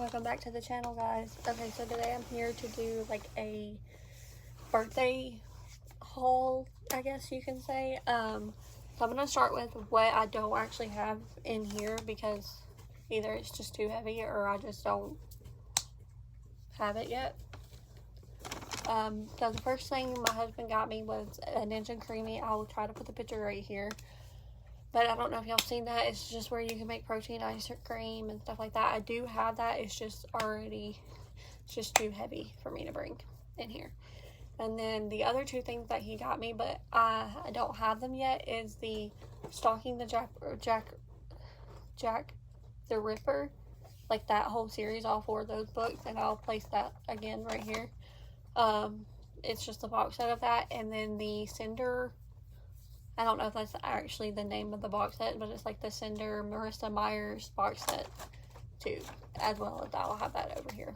Welcome back to the channel, guys. Okay, so today I'm here to do like a birthday haul, I guess you can say. So I'm gonna start with what I don't actually have in here because either it's just too heavy or I just don't have it yet. So the first thing my husband got me was a Ninja Creamy. I will try to put the picture right here. But I don't know if y'all seen that. It's just where you can make protein ice cream and stuff like that. I do have that. It's just too heavy for me to bring in here. And then the other two things that he got me, but I don't have them yet, is the Stalking the Jack the Ripper. Like that whole series, all four of those books. And I'll place that again right here. It's just a box set of that. And then the Cinder, I don't know if that's actually the name of the box set, but it's like the Cinder Marissa Myers box set too, as well as I'll have that over here.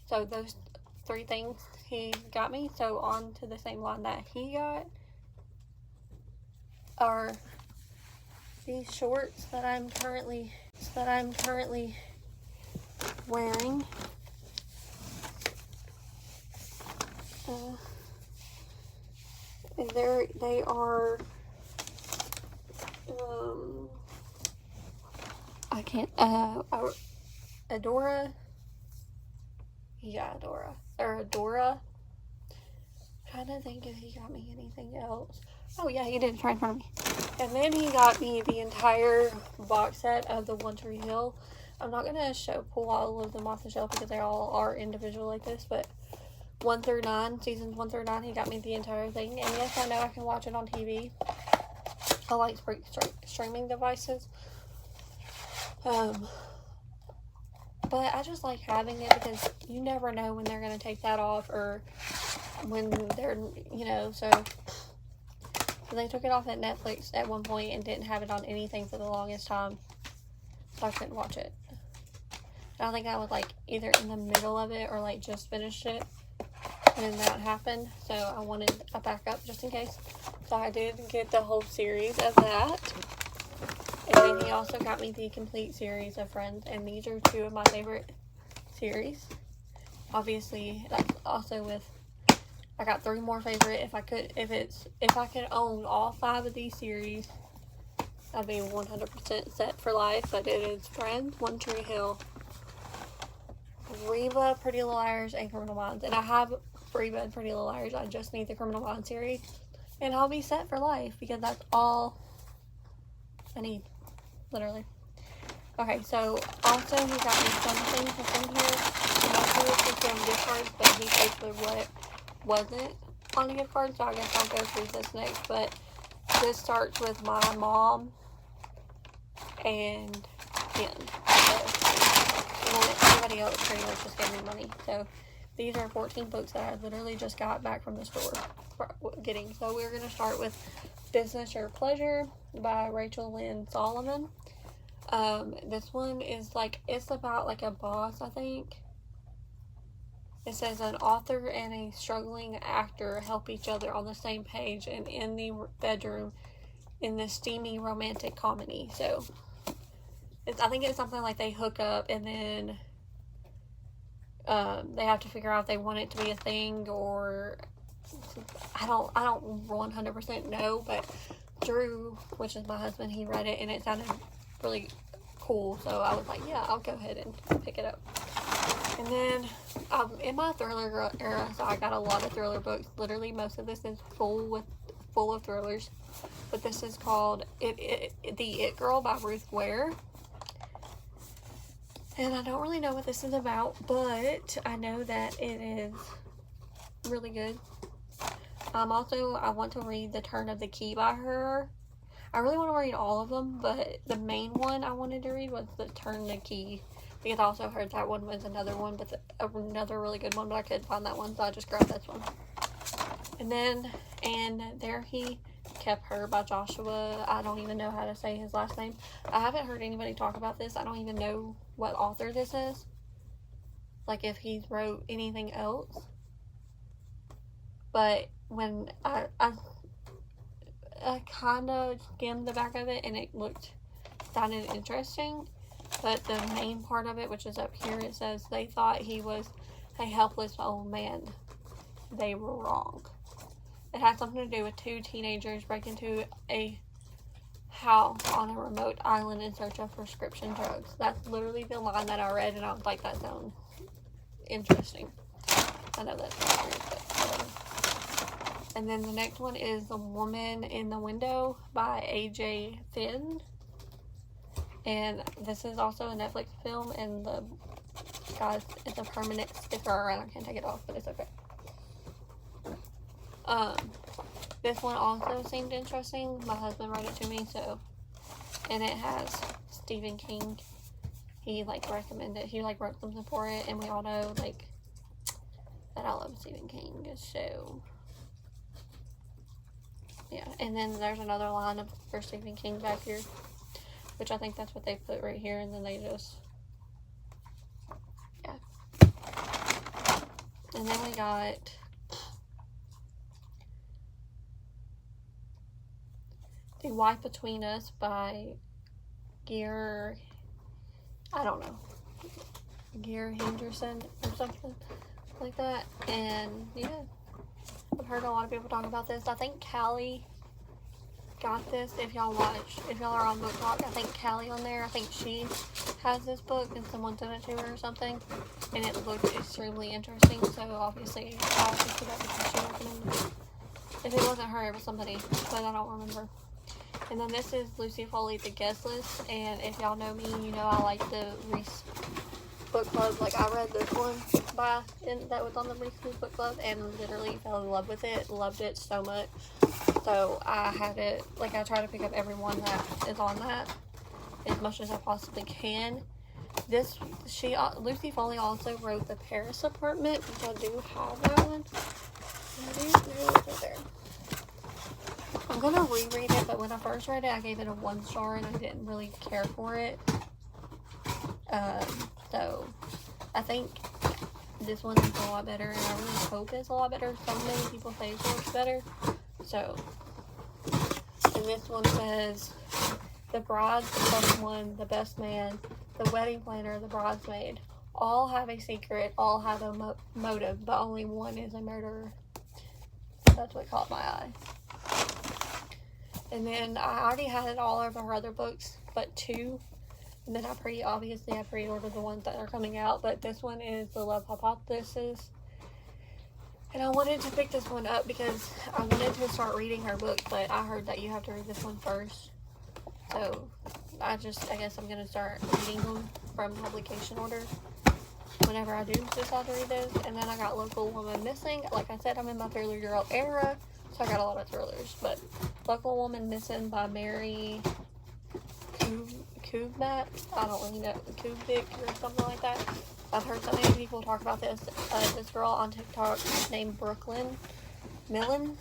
So those three things he got me. So on to the same line that he got are these shorts that I'm currently wearing. And they are, I can't, Adora, trying to think if he got me anything else. Oh yeah, he did, right in front of me. And then he got me the entire box set of the One Tree Hill. I'm not going to pull all of them off the shelf because they all are individual like this, but 1 through 9, seasons 1 through 9, he got me the entire thing. And yes, I know I can watch it on TV. I like streaming devices. But I just like having it because you never know when they're going to take that off or when they're, so they took it off at Netflix at one point and didn't have it on anything for the longest time. So I couldn't watch it. And I think I was like either in the middle of it or like just finished it when that happened, so I wanted a backup just in case. So I did get the whole series of that. And then he also got me the complete series of Friends, and these are two of my favorite series. Obviously, that's also with, I got 3 more favorite. If I could own all 5 of these series, I'd be 100% set for life. But it is Friends, One Tree Hill, Reba, Pretty Little Liars, and Criminal Minds. And I have Reba and Pretty Little Liars. I just need the Criminal Minds series, and I'll be set for life because that's all I need, literally. Okay, so also he got me some things that's in here. Most of this is from gift cards, but he paid for what wasn't on the gift card, so I guess I'll go through this next. But this starts with my mom and him. Everybody else pretty much just gave me money. So these are 14 books that I literally just got back from the store getting. So we're going to start with Business or Pleasure by Rachel Lynn Solomon. This one is like, it's about like a boss, I think. It says an author and a struggling actor help each other on the same page and in the bedroom in this steamy romantic comedy. So I think it's something like they hook up and then they have to figure out if they want it to be a thing, or I don't 100% know, but Drew, which is my husband, he read it and it sounded really cool, so I was like, yeah, I'll go ahead and pick it up. And then in my thriller era, so I got a lot of thriller books. Literally most of this is full of thrillers, but this is called The It Girl by Ruth Ware. And I don't really know what this is about, but I know that it is really good. Also, I want to read The Turn of the Key by her. I really want to read all of them, but the main one I wanted to read was The Turn of the Key, because I also heard that one was another one, but another really good one, but I couldn't find that one, so I just grabbed this one. And then, And There He Kept Her by Joshua. I don't even know how to say his last name. I haven't heard anybody talk about this. I don't even know what author this is. Like if he wrote anything else. But when I kind of skimmed the back of it and it sounded interesting. But the main part of it, which is up here, it says they thought he was a helpless old man. They were wrong. It had something to do with 2 teenagers break into a house on a remote island in search of prescription drugs. That's literally the line that I read, and I was like, that sounds interesting. I know that's not weird, but whatever. And then the next one is The Woman in the Window by A.J. Finn. And this is also a Netflix film, and the guys, it's a permanent sticker, and I can't take it off, but it's okay. This one also seemed interesting. My husband wrote it to me, so, and it has Stephen King. He like recommended, he like wrote something for it, and we all know like that I love Stephen King, so yeah. And then there's another line for Stephen King back here, which I think that's what they put right here, and then they just, yeah. And then we got The Wife Between Us by Gear, I don't know, Gear Henderson or something like that. And yeah, I've heard a lot of people talk about this. I think Callie got this. If y'all are on Book Talk, I think Callie on there, I think she has this book and someone sent it to her or something, and it looked extremely interesting, so obviously I picked it up because she recommended it. If it wasn't her, it was somebody, but I don't remember. And then this is Lucy Foley, The Guest List, and if y'all know me, you know I like the Reese book club. Like, I read this one that was on the Reese book club, and literally fell in love with it, loved it so much. So I had it, like, I try to pick up every one that is on that as much as I possibly can. Lucy Foley also wrote The Paris Apartment, which I do have that one. Right there. I'm gonna reread it, but when I first read it, I gave it a 1 star, and I didn't really care for it. So I think this one is a lot better, and I really hope it's a lot better. So many people say it's much better. So, and this one says, the bride, the best one, the best man, the wedding planner, the bridesmaid, all have a secret, all have a motive, but only one is a murderer. That's what caught my eye. And then I already had all of her other books, but 2. And then I pre-ordered the ones that are coming out, but this one is The Love Hypothesis. And I wanted to pick this one up because I wanted to start reading her book, but I heard that you have to read this one first. So I guess I'm going to start reading them from publication order whenever I do decide to read those. And then I got Local Woman Missing. Like I said, I'm in my thriller girl era, so I got a lot of thrillers. But Local Woman Missing by Mary Kubik, I don't really know, Kubik or something like that. I've heard so many people talk about this. This girl on TikTok named Brooklyn Millen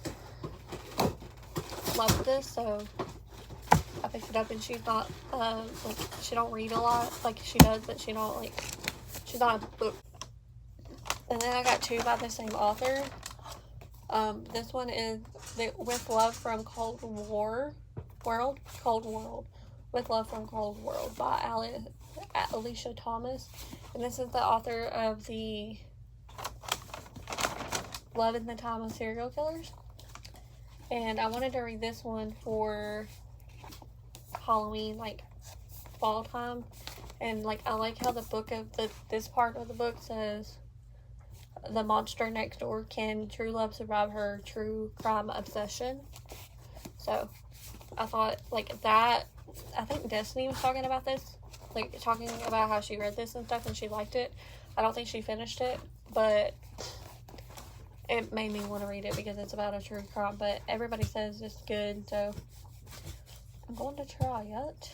loved this, so I picked it up. And she's not like, she don't read a lot, like she does, but she's not a book. And then I got 2 by the same author. This one is With Love from Cold World, With Love from Cold World by Alicia Thomas. And this is the author of the Love in the Time of Serial Killers. And I wanted to read this one for Halloween, like fall time. And like, I like how the book of this part of the book says, the monster next door, can true love survive her true crime obsession? So I thought like that, I think Destiny was talking about this, like talking about how she read this and stuff and she liked it. I don't think she finished it, but it made me want to read it because it's about a true crime, but everybody says it's good, so I'm going to try it.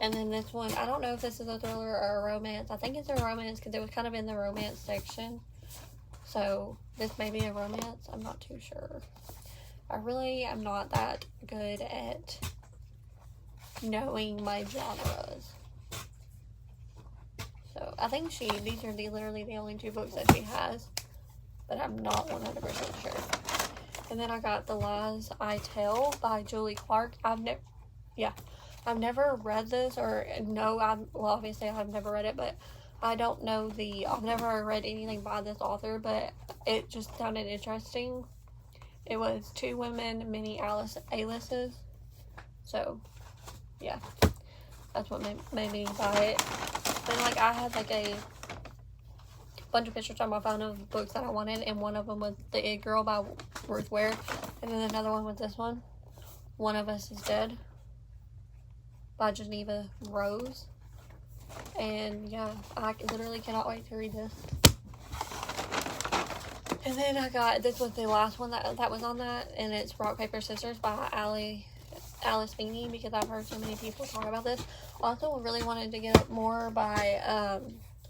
And then this one, I don't know if this is a thriller or a romance. I think it's a romance because it was kind of in the romance section. So this may be a romance. I'm not too sure. I really am not that good at knowing my genres. So I think these are literally the only 2 books that she has. But I'm not 100% sure. And then I got The Lies I Tell by Julie Clark. I've I've never read this, or no, well, obviously I've never read it, but I don't know I've never read anything by this author, but it just sounded interesting. It was Two Women, Many Alices. So, yeah, that's what made me buy it. Then, like, I had, like, a bunch of pictures on my phone of books that I wanted, and one of them was The It Girl by Ruth Ware, and then another one was this one, One of Us is Dead by Geneva Rose. And yeah, I literally cannot wait to read this. And then I got, this was the last one that was on that, and it's Rock, Paper, Scissors by Alice Feeney, because I've heard so many people talk about this. Also, really wanted to get more by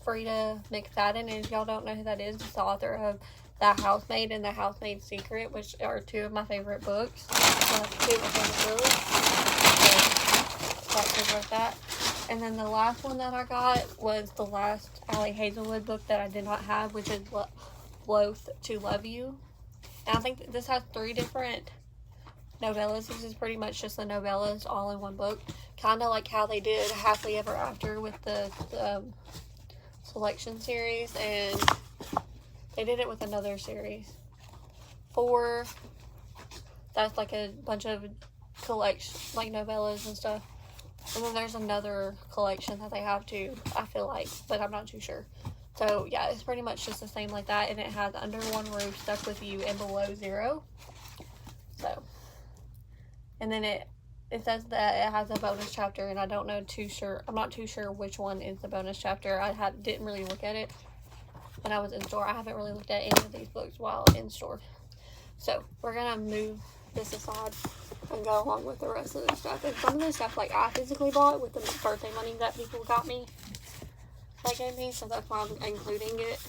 Frida McFadden, and if y'all don't know who that is, it's the author of The Housemaid and The Housemaid's Secret, which are two of my favorite books. Two of my favorite books. So, I wrote that. And then the last one that I got was the last Allie Hazelwood book that I did not have, which is Loath to Love You. And I think this has 3 different novellas. This is pretty much just the novellas all in one book. Kind of like how they did Happily Ever After with the selection series. And they did it with another series. 4. That's like a bunch of collection, like novellas and stuff. And then there's another collection that they have too, I feel like, but I'm not too sure. So yeah, it's pretty much just the same like that, and it has Under One Roof, Stuck With You, and Below Zero. So, and then it says that it has a bonus chapter, and I'm not too sure which one is the bonus chapter. I didn't really look at it when I was in store. I haven't really looked at any of these books while in store. So we're gonna move this aside and go along with the rest of the stuff. And some of the stuff, like, I physically bought with the birthday money that people got me, that gave me, so that's why I'm including it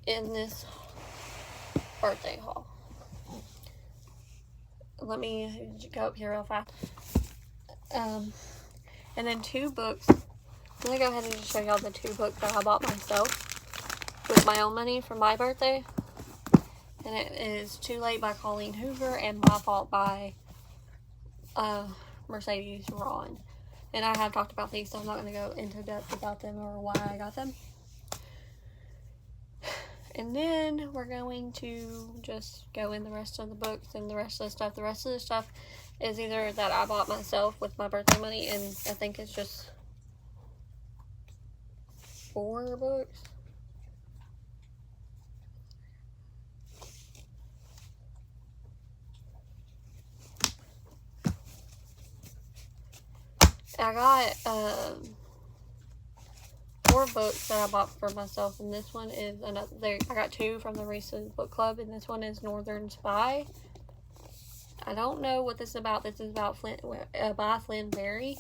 in this birthday haul. Let me go up here real fast. And then 2 books. I'm gonna go ahead and just show y'all the 2 books that I bought myself with my own money for my birthday. And it is Too Late by Colleen Hoover and My Fault by Mercedes Ron. And I have talked about these, so I'm not going to go into depth about them or why I got them. And then we're going to just go in the rest of the books and the rest of the stuff. The rest of the stuff is either that I bought myself with my birthday money, and I think it's just 4 books. I got 4 books that I bought for myself, and this one is another. I got 2 from the recent book club, and this one is Northern Spy. I don't know what this is about. This is about by Flynn Berry.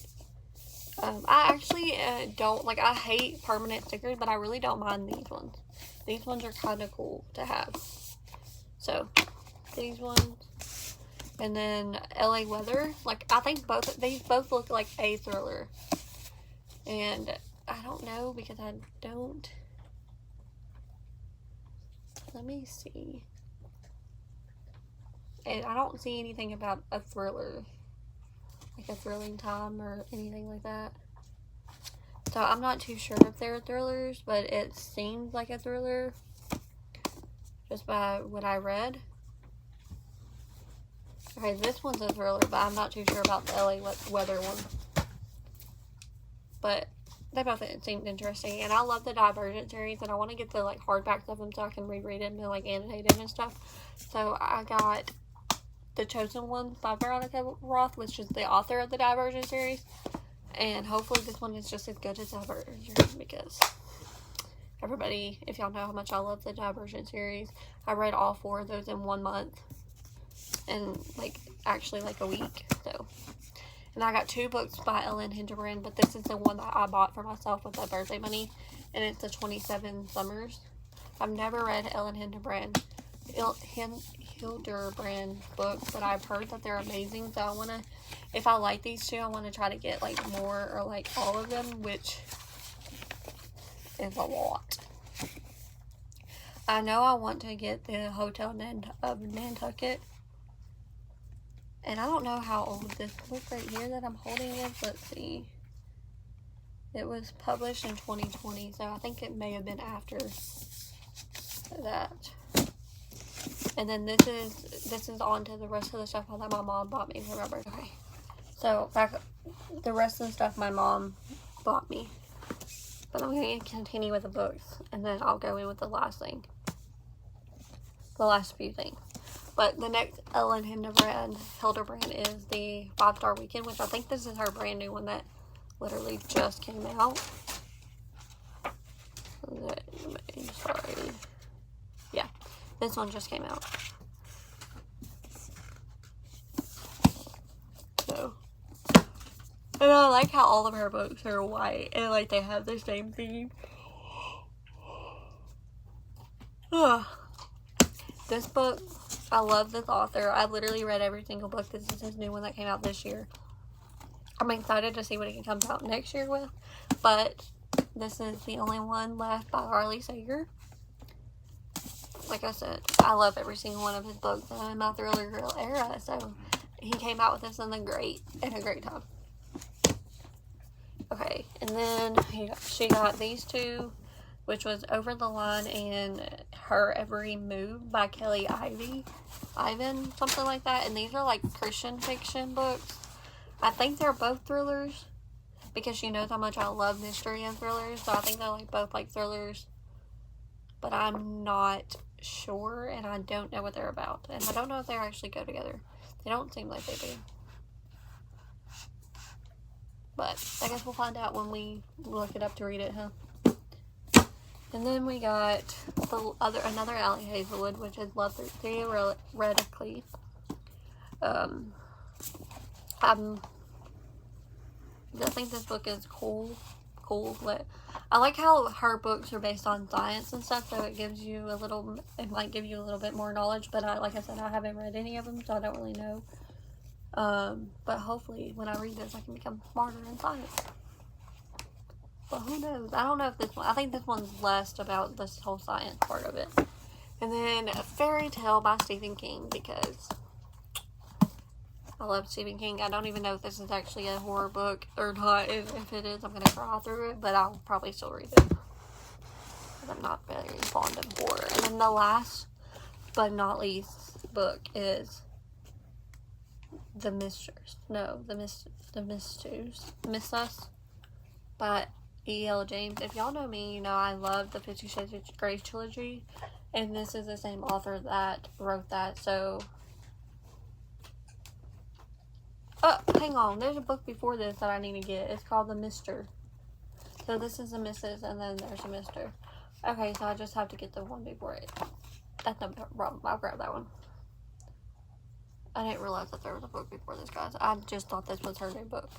I actually don't, like, I hate permanent stickers, but I really don't mind these ones. These ones are kind of cool to have. So, these ones. And then LA Weather. Like, I think these both look like a thriller. And I don't know because I don't. Let me see. And I don't see anything about a thriller. Like a thrilling time or anything like that. So I'm not too sure if they're thrillers, but it seems like a thriller. Just by what I read. Okay, this one's a thriller, but I'm not too sure about the LA Weather one. But they both seemed interesting, and I love the Divergent series, and I want to get the, like, hardbacks of them so I can reread them and, like, annotate them and stuff. So I got The Chosen One by Veronica Roth, which is the author of the Divergent series, and hopefully this one is just as good as Divergent, because everybody, if y'all know how much I love the Divergent series, I read all 4 of those in 1 month. And, like, actually, like, a week, so. And I got 2 books by Ellen Hilderbrand, but this is the one that I bought for myself with my birthday money, and it's the 27 Summers. I've never read Ellen Hilderbrand books, but I've heard that they're amazing, so I want to, if I like these 2, I want to try to get, like, more, or, like, all of them, which is a lot. I know I want to get the Hotel of Nantucket. And I don't know how old this book right here that I'm holding is. Let's see. It was published in 2020, so I think it may have been after that. And then this is on to the rest of the stuff that my mom bought me for my birthday. Okay. So back the rest of the stuff my mom bought me. But I'm going to continue with the books, and then I'll go in with the last thing. The last few things. But the next Ellen Hildebrand is the 5-Star Weekend, which I think this is her brand new one that literally just came out. Sorry. Yeah, this one just came out. So, and I like how all of her books are white and like they have the same theme. This book, I love this author. I literally read every single book. This is his new one that came out this year. I'm excited to see what he comes out next year with, but this is the only one left by Harley Sager. Like I said, I love every single one of his books. I'm in my Thriller Girl era, so he came out with this in a great time. Okay, and then she got these two, which was Over the Line and Her Every Move by Kelly Ivan, something like that. And these are like Christian fiction books. I think they're both thrillers because she knows how much I love mystery and thrillers. So I think they're like both like thrillers, but I'm not sure, and I don't know what they're about, and I don't know if they actually go together. They don't seem like they do. But I guess we'll find out when we look it up to read it, huh? And then we got another Allie Hazelwood, which is Love Theoretically. I think this book is cool. I like how her books are based on science and stuff, so it might give you a little bit more knowledge, but like I said, I haven't read any of them, so I don't really know. But hopefully when I read this, I can become smarter in science. But who knows? I don't know if this one, I think this one's less about this whole science part of it. And then a Fairy Tale by Stephen King, because I love Stephen King. I don't even know if this is actually a horror book or not. If it is, I'm going to cry through it, but I'll probably still read it, because I'm not very fond of horror. And then the last but not least book is The Mistress by E.L. James. If y'all know me, you know I love the 50 Shades of Grey trilogy, and this is the same author that wrote that, so... Oh, hang on. There's a book before this that I need to get. It's called The Mister. So this is a Mrs. and then there's a Mister. Okay, so I just have to get the one before it. That's no problem. I'll grab that one. I didn't realize that there was a book before this, guys. I just thought this was her new book.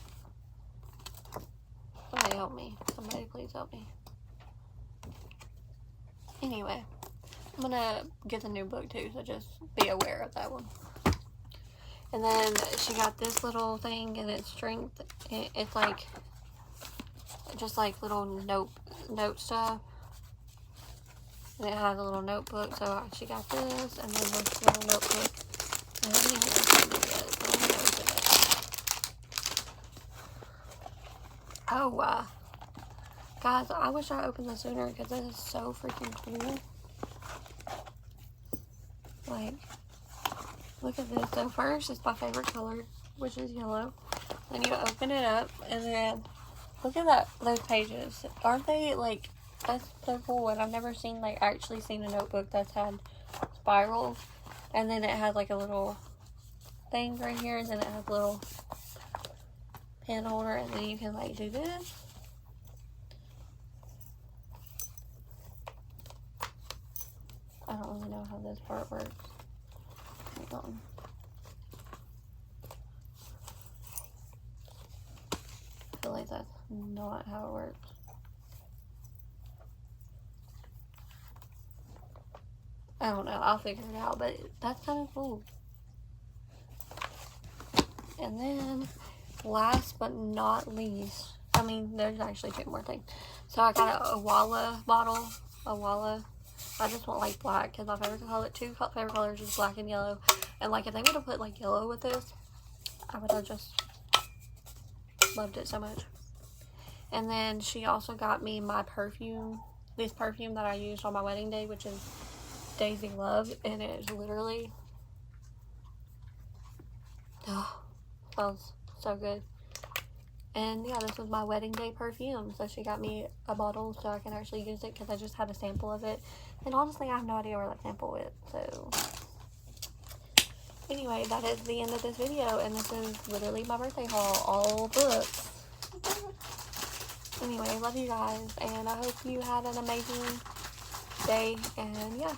Somebody help me. Somebody please help me. Anyway, I'm gonna get the new book too, so just be aware of that one. And then she got this little thing, and it's strength. It's like, just like little note stuff. And it has a little notebook, so she got this, and then this little notebook. I haven't even opened it yet, so I'm gonna open it. Oh, guys, I wish I opened this sooner, because this is so freaking cool. Like, look at this. So first, it's my favorite color, which is yellow. Then you open it up, and then look at those pages. Aren't they, like, that's so cool. And I've never actually seen a notebook that's had spirals. And then it has, like, a little thing right here, and then it has a little pen holder, and then you can, like, do this. I don't really know how this part works. Hang on. I feel like that's not how it works. I don't know. I'll figure it out, but that's kind of cool. And then, last but not least, I mean, there's actually two more things. So I got a Awala bottle. Awala. I just want like black, because my favorite color, two favorite colors is black and yellow. And like if they would have put like yellow with this, I would have just loved it so much. And then she also got me my perfume, this perfume that I used on my wedding day, which is Daisy Love, and it is literally, oh, smells so good. And yeah, this was my wedding day perfume, so she got me a bottle so I can actually use it, because I just had a sample of it, and honestly I have no idea where that sample went. So anyway, that is the end of this video, and this is literally my birthday haul, all books. Anyway, love you guys, and I hope you had an amazing day, and yeah.